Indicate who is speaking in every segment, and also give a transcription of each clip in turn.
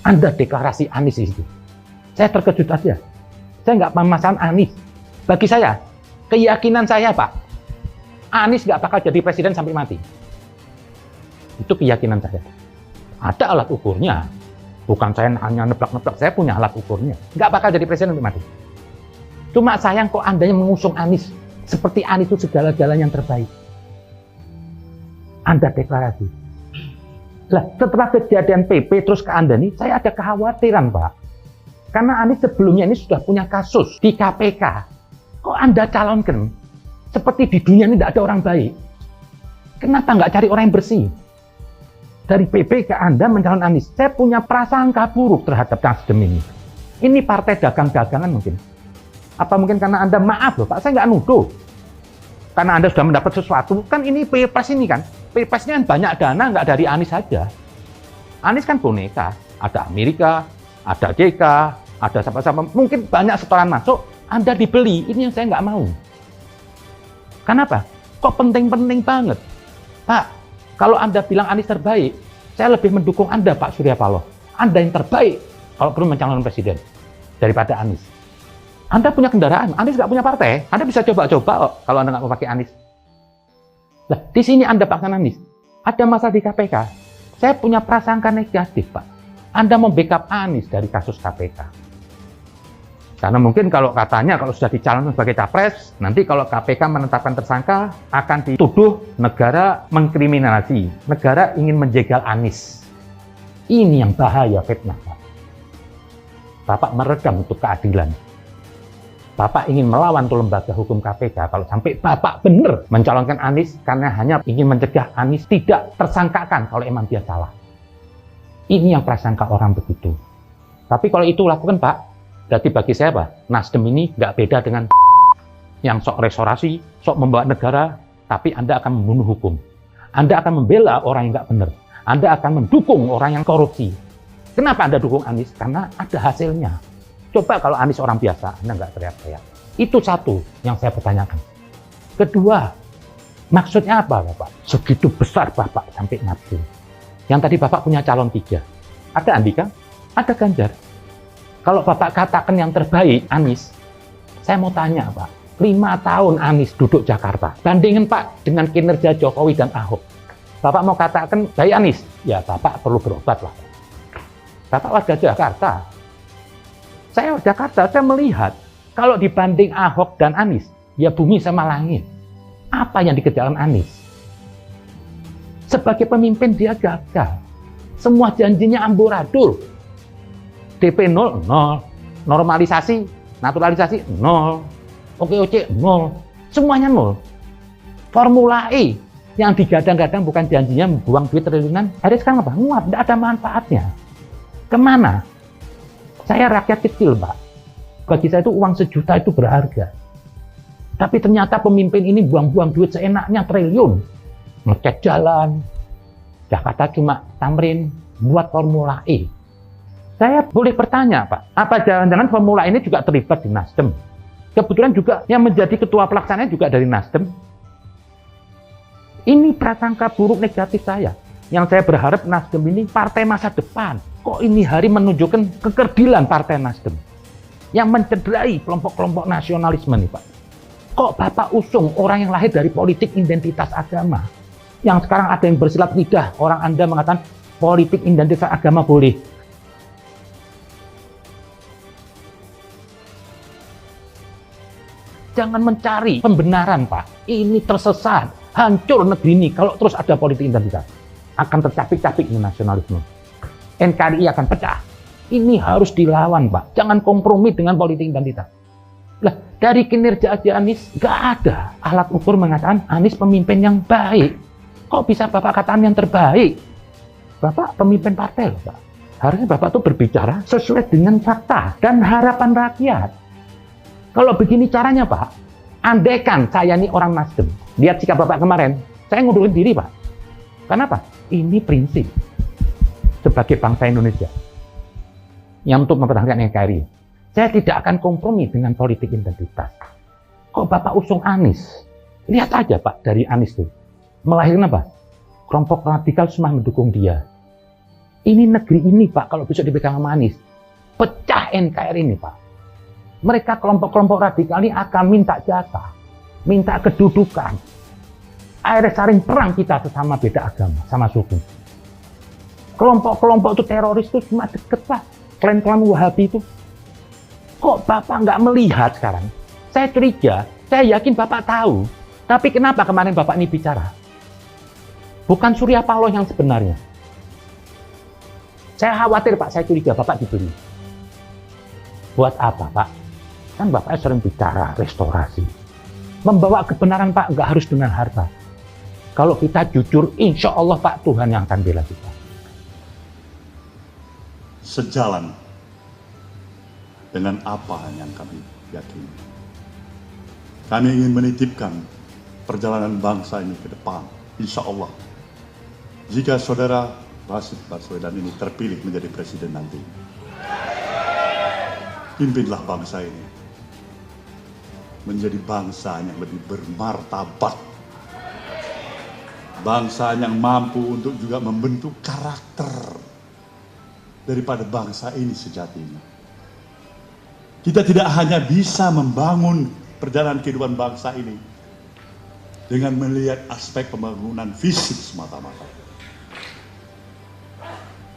Speaker 1: Anda deklarasi Anies di situ. Saya terkejut aja. Saya nggak pemasaran Anies. Bagi saya, keyakinan saya Pak, Anies nggak bakal jadi presiden sampai mati. Itu keyakinan saya. Ada alat ukurnya. Bukan saya hanya neplak-neplak, saya punya alat ukurnya. Nggak bakal jadi presiden sampai mati. Cuma sayang kok Anda yang mengusung Anies. Seperti Anies itu segala-galanya yang terbaik. Anda deklarasi. Lah, setelah kejadian PP terus ke Anda nih, saya ada kekhawatiran Pak. Karena Anies sebelumnya ini sudah punya kasus di KPK. Kok Anda calonkan? Seperti di dunia ini tidak ada orang baik. Kenapa nggak cari orang yang bersih? Dari PP ke Anda mencalon Anies. Saya punya prasangka buruk terhadap Nasdem ini. Ini partai dagang-dagangan mungkin. Apa mungkin karena Anda, maaf loh Pak, saya nggak nuduh. Karena Anda sudah mendapat sesuatu, kan ini Pilpres ini kan. Pilpresnya kan banyak dana, nggak dari Anies saja. Anies kan boneka. Ada Amerika, ada JK, ada siapa-siapa. Mungkin banyak setoran masuk, Anda dibeli. Ini yang saya nggak mau. Kenapa? Kok penting-penting banget? Pak, kalau Anda bilang Anies terbaik, saya lebih mendukung Anda Pak Surya Paloh. Anda yang terbaik kalau perlu mencalonkan presiden daripada Anies. Anda punya kendaraan, Anies nggak punya partai. Anda bisa coba-coba kok kalau Anda nggak mau pakai Anies. Nah, di sini Anda paksa Anies. Ada masalah di KPK. Saya punya prasangka negatif, Pak. Anda mau backup Anies dari kasus KPK. Karena mungkin kalau katanya kalau sudah dicalonkan sebagai capres, nanti kalau KPK menetapkan tersangka akan dituduh negara mengkriminalisasi, negara ingin menjegal Anies. Ini yang bahaya fitnah, Pak. Bapak meredam untuk keadilan. Bapak ingin melawan tuh lembaga hukum KPK kalau sampai Bapak benar mencalonkan Anies karena hanya ingin mencegah Anies tidak tersangkakan kalau emang dia salah. Ini yang prasangka orang begitu. Tapi kalau itu lakukan Pak, berarti bagi saya Pak, Nasdem ini nggak beda dengan yang sok restorasi, sok membawa negara, tapi Anda akan membunuh hukum. Anda akan membela orang yang nggak benar. Anda akan mendukung orang yang korupsi. Kenapa Anda dukung Anies? Karena ada hasilnya. Coba kalau Anies orang biasa, Anda nggak teriak-teriak. Itu satu yang saya pertanyakan. Kedua, maksudnya apa Bapak? Segitu besar Bapak sampai nafsu. Yang tadi Bapak punya calon 3. Ada Andika, ada Ganjar. Kalau Bapak katakan yang terbaik, Anies, saya mau tanya Pak, 5 tahun Anies duduk Jakarta. Bandingin Pak dengan kinerja Jokowi dan Ahok. Bapak mau katakan baik Anies? Ya Bapak perlu berobat lah. Bapak warga Jakarta. Saya Jakarta, saya melihat kalau dibanding Ahok dan Anies, ya bumi sama langit. Apa yang dikerjakan Anies? Sebagai pemimpin dia gagal. Semua janjinya amburadul. DP 0, normalisasi, naturalisasi 0, OKOC 0, semuanya 0. Formula E yang digadang-gadang bukan janjinya membuang duit triliunan, hari sekarang apa? Nguap, tidak ada manfaatnya. Kemana? Saya rakyat kecil, Pak. Bagi saya itu uang 1 juta itu berharga. Tapi ternyata pemimpin ini buang-buang duit seenaknya triliun. Ngecat jalan. Jakarta cuma Tamrin buat Formula E. Saya boleh bertanya, Pak. Apa jangan-jangan Formula ini juga terlibat di Nasdem? Kebetulan juga yang menjadi ketua pelaksananya juga dari Nasdem. Ini prasangka buruk negatif saya. Yang saya berharap Nasdem ini partai masa depan. Kok ini hari menunjukkan kekerdilan partai Nasdem yang mencederai kelompok-kelompok nasionalisme nih Pak. Kok Bapak usung orang yang lahir dari politik identitas agama? Yang sekarang ada yang bersilat lidah, orang Anda mengatakan politik identitas agama boleh. Jangan mencari pembenaran Pak. Ini tersesat, hancur negeri ini kalau terus ada politik identitas. Akan tercapik-capik ini nasionalisme. NKRI akan pecah. Ini harus dilawan, Pak. Jangan kompromi dengan politik identitas. Lah, dari kinerja aja Anies, nggak ada alat ukur mengatakan Anies pemimpin yang baik. Kok bisa Bapak katakan yang terbaik? Bapak pemimpin partai loh, Pak. Harusnya Bapak tuh berbicara sesuai dengan fakta dan harapan rakyat. Kalau begini caranya, Pak, andaikan saya ini orang Nasdem, lihat sikap Bapak kemarin, saya ngundurin diri, Pak. Kenapa? Ini prinsip sebagai bangsa Indonesia yang untuk mempertahankan NKRI. Saya tidak akan kompromi dengan politik identitas. Kok Bapak usung Anies? Lihat aja Pak, dari Anies itu melahirkan apa? Kelompok radikal semua mendukung dia. Ini negeri ini Pak, kalau besok dipegang sama Anies, pecah NKRI ini Pak. Mereka kelompok-kelompok radikal ini akan minta jatah, minta kedudukan. Akhirnya saling perang kita sesama beda agama, sama suku. Kelompok-kelompok itu teroris itu cuma deket Pak. Klan-klan Wahabi itu. Kok Bapak nggak melihat sekarang? Saya curiga, saya yakin Bapak tahu. Tapi kenapa kemarin Bapak ini bicara? Bukan Surya Paloh yang sebenarnya. Saya khawatir Pak, saya curiga Bapak dibeli. Buat apa Pak? Kan Bapak sering bicara restorasi. Membawa kebenaran Pak, nggak harus dengan harta. Kalau kita jujur, insya Allah Pak, Tuhan yang akan bela kita.
Speaker 2: Sejalan dengan apa yang kami yakini. Kami ingin menitipkan perjalanan bangsa ini ke depan, insya Allah. Jika saudara Rashid Baswedan ini terpilih menjadi presiden nanti, pimpinlah bangsa ini menjadi bangsa yang lebih bermartabat, bangsa yang mampu untuk juga membentuk karakter daripada bangsa ini sejatinya. Kita tidak hanya bisa membangun perjalanan kehidupan bangsa ini dengan melihat aspek pembangunan fisik semata-mata.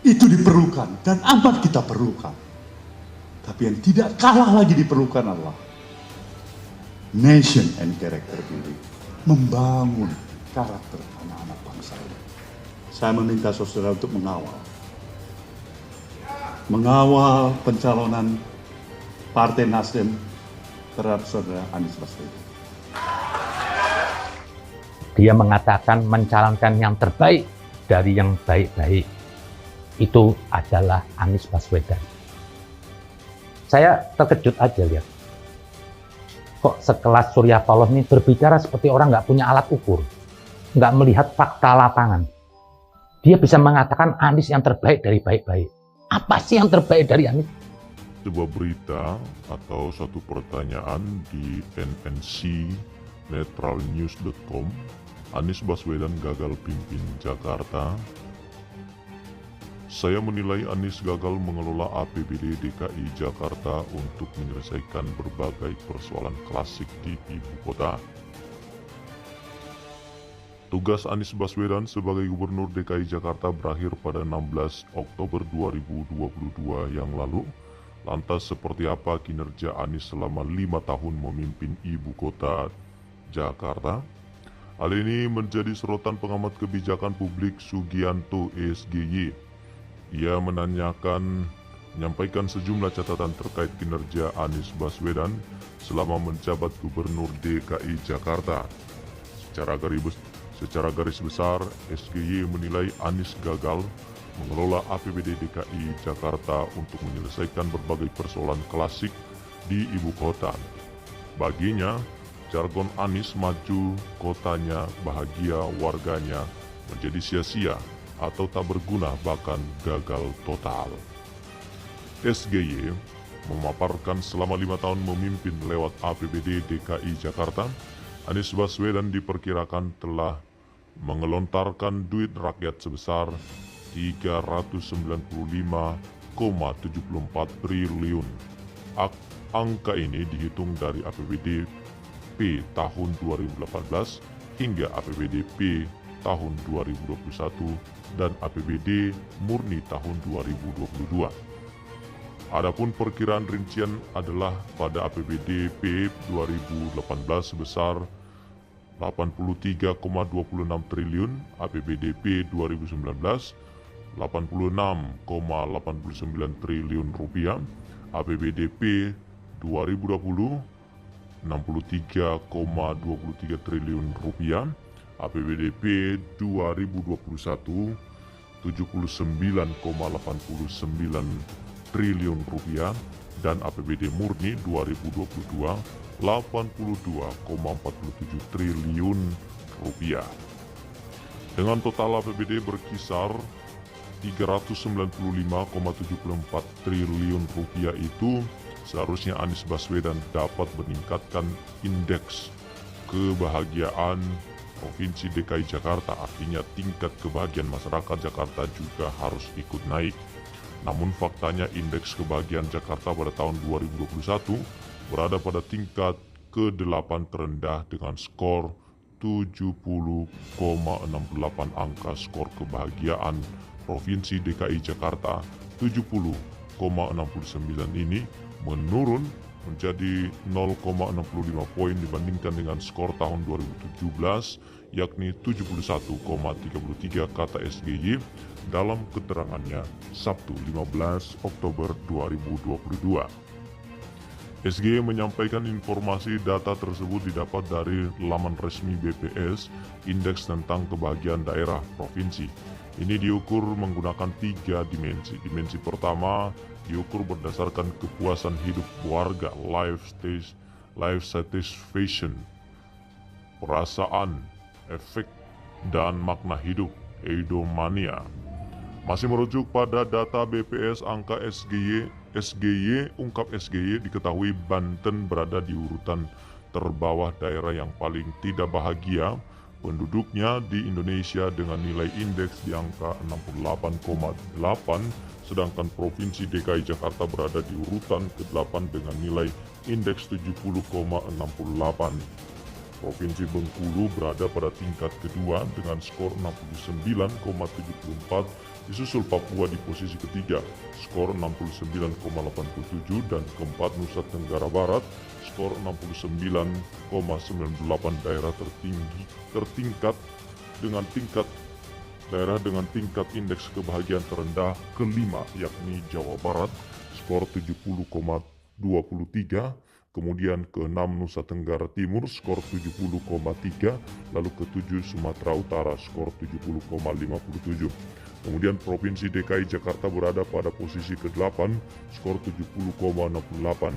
Speaker 2: Itu diperlukan dan amat kita perlukan. Tapi yang tidak kalah lagi diperlukan adalah nation and character building. Membangun karakter anak-anak bangsa ini. Saya meminta saudara untuk mengawal pencalonan Partai Nasdem terhadap saudara Anies Baswedan.
Speaker 1: Dia mengatakan mencalonkan yang terbaik dari yang baik-baik. Itu adalah Anies Baswedan. Saya terkejut aja lihat. Kok sekelas Surya Paloh ini berbicara seperti orang nggak punya alat ukur. Nggak melihat fakta lapangan. Dia bisa mengatakan Anies yang terbaik dari baik-baik. Apa sih yang terbaik dari Anies?
Speaker 3: Sebuah berita atau satu pertanyaan di nnc-netralnews.com, Anies Baswedan gagal pimpin Jakarta. Saya menilai Anies gagal mengelola APBD DKI Jakarta untuk menyelesaikan berbagai persoalan klasik di ibu kota. Tugas Anies Baswedan sebagai Gubernur DKI Jakarta berakhir pada 16 Oktober 2022 yang lalu. Lantas seperti apa kinerja Anies selama 5 tahun memimpin ibu kota Jakarta? Hal ini menjadi sorotan pengamat kebijakan publik Sugianto SGY. Ia menyampaikan sejumlah catatan terkait kinerja Anies Baswedan selama menjabat Gubernur DKI Jakarta. Secara garis besar, SGY menilai Anies gagal mengelola APBD DKI Jakarta untuk menyelesaikan berbagai persoalan klasik di ibu kota. Baginya, jargon Anies maju kotanya bahagia warganya menjadi sia-sia atau tak berguna bahkan gagal total. SGY memaparkan selama 5 tahun memimpin lewat APBD DKI Jakarta, Anies Baswedan diperkirakan telah mengelontarkan duit rakyat sebesar 395,74 triliun. Angka ini dihitung dari APBD P tahun 2018 hingga APBD P tahun 2021 dan APBD murni tahun 2022. Adapun perkiraan rincian adalah pada APBD P 2018 sebesar 83,26 triliun, APBD P 2019 86,89 triliun rupiah, APBD P 2020 63,23 triliun rupiah, APBD P 2021 79,89 triliun rupiah, dan APBD murni 2022 82,47 triliun rupiah. Dengan total APBD berkisar 395,74 triliun rupiah itu, seharusnya Anies Baswedan dapat meningkatkan indeks kebahagiaan Provinsi DKI Jakarta, artinya tingkat kebahagiaan masyarakat Jakarta juga harus ikut naik. Namun faktanya indeks kebahagiaan Jakarta pada tahun 2021 berada pada tingkat ke-8 terendah dengan skor 70,68. Angka skor kebahagiaan Provinsi DKI Jakarta 70,69 ini menurun menjadi 0,65 poin dibandingkan dengan skor tahun 2017 yakni 71,33, kata SGY dalam keterangannya Sabtu 15 Oktober 2022. SGY menyampaikan informasi data tersebut didapat dari laman resmi BPS, Indeks tentang Kebahagiaan Daerah Provinsi. Ini diukur menggunakan 3 dimensi. Dimensi pertama diukur berdasarkan kepuasan hidup warga, life satisfaction, perasaan, efek, dan makna hidup, eudaimonia. Masih merujuk pada data BPS, angka ungkap SGY diketahui Banten berada di urutan terbawah daerah yang paling tidak bahagia penduduknya di Indonesia dengan nilai indeks di angka 68,8, sedangkan Provinsi DKI Jakarta berada di urutan ke-8 dengan nilai indeks 70,68. Provinsi Bengkulu berada pada tingkat kedua dengan skor 69,74, disusul Papua di posisi ketiga, skor 69,87, dan keempat Nusa Tenggara Barat, skor 69,98. Daerah dengan tingkat indeks kebahagiaan terendah kelima yakni Jawa Barat, skor 70,23, kemudian ke-6 Nusa Tenggara Timur, skor 70,3, lalu ke-7 Sumatera Utara, skor 70,57. Kemudian Provinsi DKI Jakarta berada pada posisi ke-8, skor 70,68.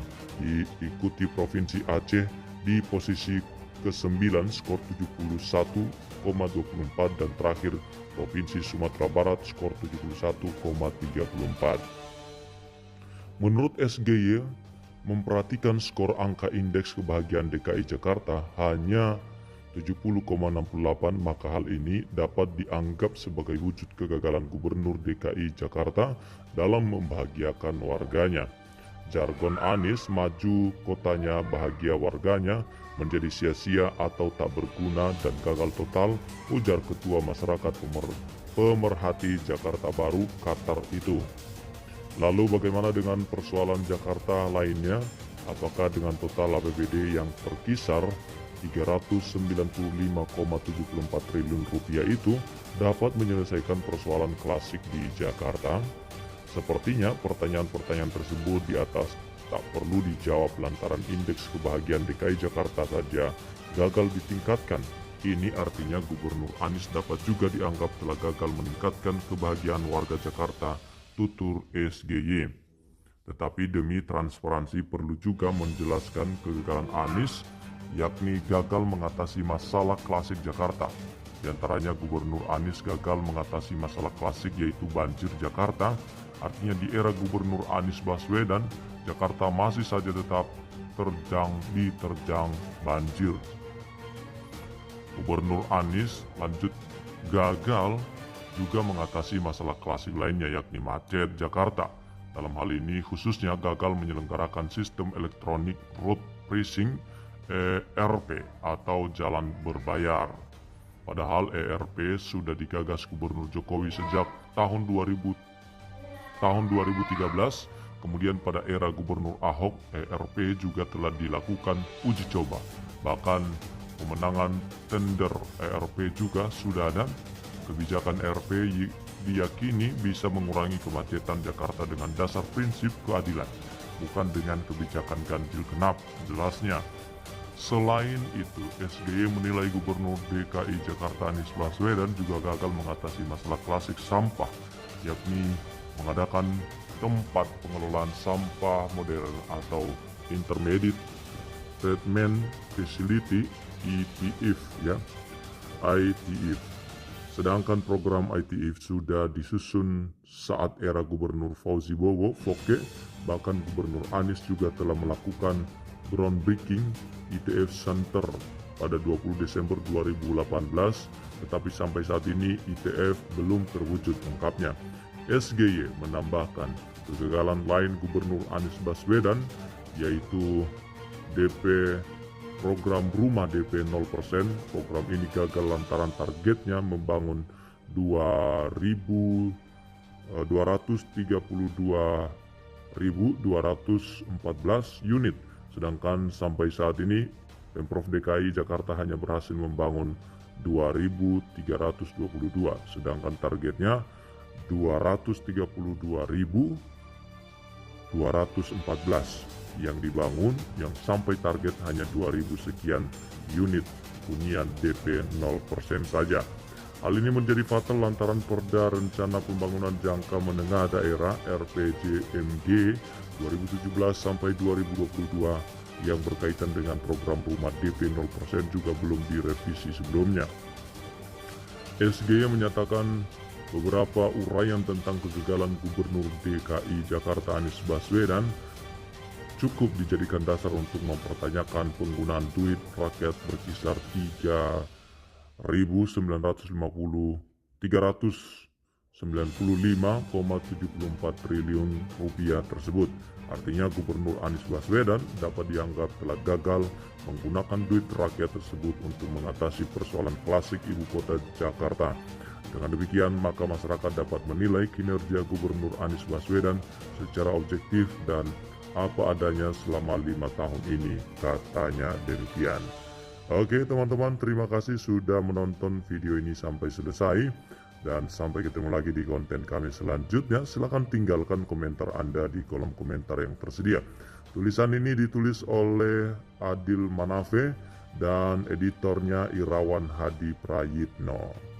Speaker 3: Diikuti Provinsi Aceh di posisi ke-9, skor 71,24, dan terakhir Provinsi Sumatera Barat, skor 71,34. Menurut SGY, memperhatikan skor angka indeks kebahagiaan DKI Jakarta hanya 70,68, maka hal ini dapat dianggap sebagai wujud kegagalan Gubernur DKI Jakarta dalam membahagiakan warganya. Jargon Anies, maju kotanya bahagia warganya, menjadi sia-sia atau tak berguna dan gagal total, ujar Ketua Masyarakat Pemerhati Jakarta Baru Qatar itu. Lalu bagaimana dengan persoalan Jakarta lainnya? Apakah dengan total APBD yang berkisar 395,74 triliun rupiah itu dapat menyelesaikan persoalan klasik di Jakarta? Sepertinya pertanyaan-pertanyaan tersebut di atas tak perlu dijawab lantaran indeks kebahagiaan DKI Jakarta saja gagal ditingkatkan. Ini artinya Gubernur Anies dapat juga dianggap telah gagal meningkatkan kebahagiaan warga Jakarta, tutur SGY. Tetapi demi transparansi perlu juga menjelaskan kegagalan Anies, yakni gagal mengatasi masalah klasik Jakarta. Di antaranya Gubernur Anies gagal mengatasi masalah klasik yaitu banjir Jakarta. Artinya di era Gubernur Anies Baswedan, Jakarta masih saja tetap diterjang banjir. Gubernur Anies lanjut gagal juga mengatasi masalah klasik lainnya yakni macet Jakarta. Dalam hal ini khususnya gagal menyelenggarakan sistem elektronik road pricing ERP atau jalan berbayar. Padahal ERP sudah digagas Gubernur Jokowi sejak tahun 2013. Kemudian pada era Gubernur Ahok, ERP juga telah dilakukan uji coba. Bahkan pemenangan tender ERP juga sudah ada. Kebijakan ERP diyakini bisa mengurangi kemacetan Jakarta dengan dasar prinsip keadilan, bukan dengan kebijakan ganjil genap, jelasnya. Selain itu, SGY menilai Gubernur DKI Jakarta Anies Baswedan juga gagal mengatasi masalah klasik sampah, yakni mengadakan tempat pengelolaan sampah modern atau Intermediate Treatment Facility ITF. Sedangkan program ITF sudah disusun saat era Gubernur Fauzi Bowo, Foke. Bahkan Gubernur Anies juga telah melakukan groundbreaking ITF Center pada 20 Desember 2018, tetapi sampai saat ini ITF belum terwujud lengkapnya. SGY menambahkan kegagalan lain Gubernur Anies Baswedan yaitu DP program rumah DP 0%. Program ini gagal lantaran targetnya membangun 232.214 unit, sedangkan sampai saat ini Pemprov DKI Jakarta hanya berhasil membangun 2.322, sedangkan targetnya 232.214 yang dibangun, yang sampai target hanya 2.000 sekian unit hunian DP 0% saja. Hal ini menjadi fatal lantaran Perda Rencana Pembangunan Jangka Menengah Daerah RPJMD 2017 sampai 2022 yang berkaitan dengan program rumah DP 0% juga belum direvisi sebelumnya. SGY menyatakan beberapa uraian tentang kegagalan Gubernur DKI Jakarta Anies Baswedan cukup dijadikan dasar untuk mempertanyakan penggunaan duit rakyat berkisar 395,74 triliun rupiah tersebut. Artinya Gubernur Anies Baswedan dapat dianggap telah gagal menggunakan duit rakyat tersebut untuk mengatasi persoalan klasik ibu kota Jakarta. Dengan demikian, maka masyarakat dapat menilai kinerja Gubernur Anies Baswedan secara objektif dan apa adanya selama 5 tahun ini, katanya demikian. Oke teman-teman, terima kasih sudah menonton video ini sampai selesai. Dan sampai ketemu lagi di konten kami selanjutnya. Silahkan tinggalkan komentar Anda di kolom komentar yang tersedia. Tulisan ini ditulis oleh Adil Manafe dan editornya Irawan Hadi Prayitno.